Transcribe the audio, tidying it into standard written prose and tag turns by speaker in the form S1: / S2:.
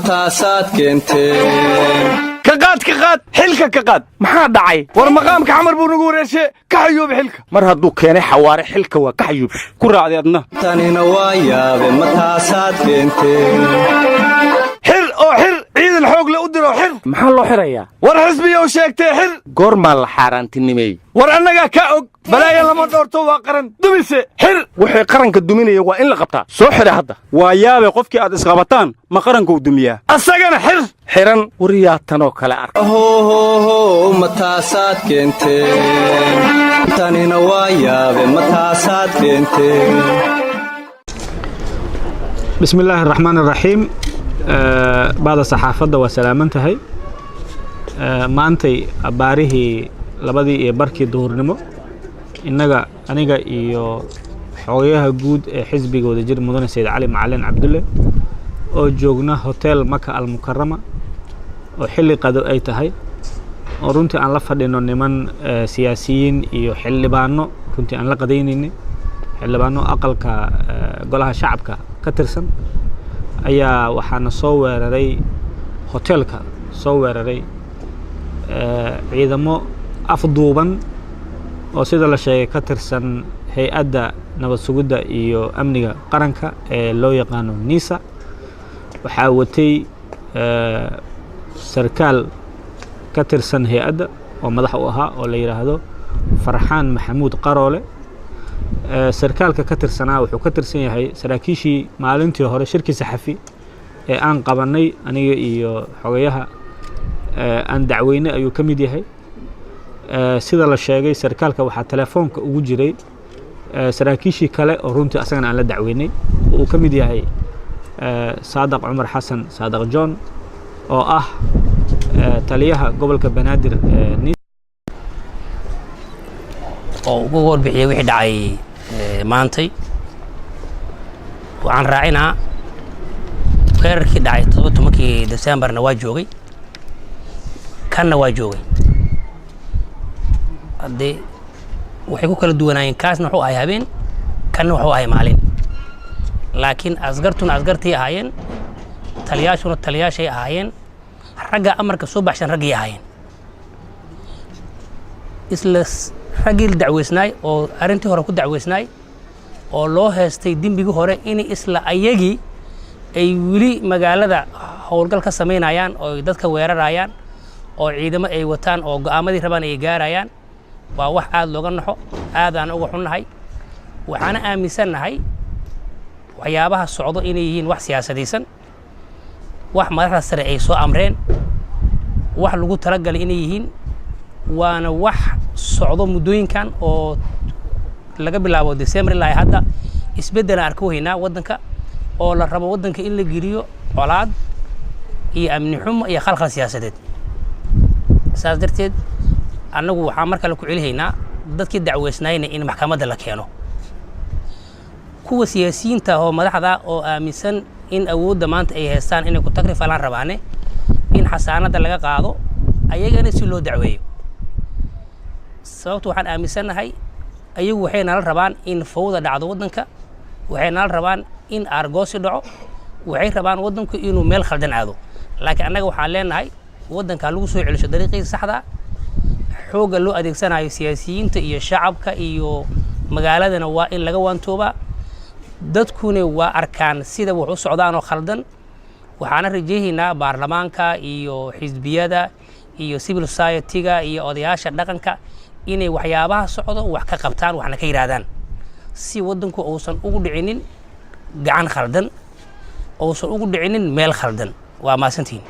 S1: mataasaad keenteen
S2: كقاد حلكة كقاد ما حد دعي ورمقام كعمر بونقول إيش كحيوب حلكة مر هدو كان حوار حلكة وكحيوب كل عادي أدنى
S1: تاني نوايا بمتاسات كنتين
S2: حر عيد الحوق لأدرى حر
S3: محل له حرية
S2: ورحسبي وشيكتي حر
S3: قرما الحاران تنمي
S2: ورأنك كأوك بلايا لما دورتو وقرن دميسي حر
S3: وحي قرنك الدميني وإن لقبتا سو حر هذا
S4: ويابي قفكي أد إسقابتان ما قرنكو دمية
S2: أساقنا حر
S3: حران ورياتانو كلا أرك
S1: هو mataasaad keenteen tanina waa yaabe mataasaad keenteen
S5: بسم الله الرحمن الرحيم بعد الصحافة وسلامتها ما أنتي أباريه لبدي بركي دور نمو إنك أنيقا إيو حويها جود حزبي جود جير مدن السيد علي معلن عبد الله أو جوجنا هوتيل مكة المكرمة وحلي قدو أي تهي ورنتي أن لفظ إنه نمان سياسيين إيو حلي بانو رنتي أن لقدينيني حلي بانو أقل كقولها شعب كترسن ayaa waxaana soo weeraray hotelka soo weeraray ciidamo afduuban oo sida la sheegay ka tirsan hay'adda nabad sugidda iyo amniga qaranka ee loo yaqaan NISA waxa watay sarkaal ka tirsan hay'adda oo madax u ahaa oo la yiraahdo Farxaan Maxamuud Qaroole sarkaalka ka tirsanaa wuxuu ka tirsan yahay saraakiishii maalintii hore shirki saxafi ee aan qabanay aniga iyo xogayaha aan dacweyne ayuu ka mid yahay sida la sheegay sarkaalka waxa telefoonka ugu jiray saraakiishii kale oo runtii asagana aan la dacweynay uu ka mid yahay Saadaq Umar Xasan Saadaq John oo ah taliyaha gobolka Banaadir
S6: oo ugu warbixiyay wixii dhacay maantay waxaan raacinaa weerarkii dhacay 17 December-na waa joogay kanna waa joogay hadee waxay ku kala duwanaayeen kaasna wuxuu ahay habeen kanna wuxuu ahay maalin laakiin asgartii ahaayeen taliyaashuna taliyaashay ahaayeen ragga amarka soo baxshan raggii ahaayeen isla ragil dacweysnaay oo arintii hore ku dacweysnaay oo loo heestay dembigii hore in isla ayagii ay wili magaalada howlgal ka sameynayaan oo dadka weerarayaan oo ciidamo ay wataan oo go'aamadii rabaan ay gaarayaan waa wax aad looga naxo aad aan uga xunnahay waxaana aaminsanahay waxyaabaha socdo inay yihiin wax siyaasadaysan wax madaxda sare ay soo amreen wax lagu talagalay inay yihiin waana wax socdo muddooyinkan oo laga bilaabo December ilaa hadda isbedel arko weynaa wadanka oo la rabo wadanka in la geliyo colaad iyo amni xumo iyo khalkhal siyaasadeed saas darteed anagu waxa marka la ku celihaynaa dadkii dacweysnaayna in maxkamadda la keeno kuwa siyaasiyiinta oo madaxda oo aaminsan in awoodda maanta ay haystaan inay ku tagrifaan rabaane in xasaanada laga qaado ayagana si loo dacweeyo sababtu waxaan aaminsanahay ayagu waxay nala rabaan in fawda dhacdo wadanka waxay nala rabaan in argoosi dhaco waxay rabaan wadanku inuu meel khaldan aado laakiin annaga waxaan leenahay wadanka lagu soo celisho dariiqii saxda xooga loo adeegsanayo siyaasiyiinta iyo shacabka iyo magaaladana waa in laga waantooba dadkuna waa arkaan sida wax u socdaan oo khaldan waxaana rajeeynaa baarlamaanka iyo xisbiyada iyo civil society-ga iyo odayaasha dhaqanka inay waxyaabaha socdo wax ka qabtaan waxna ka yiraahdaan si wadanku uusan ugu dhicinin gacan khaldan uusan ugu dhicinin meel khaldan waa maasantiin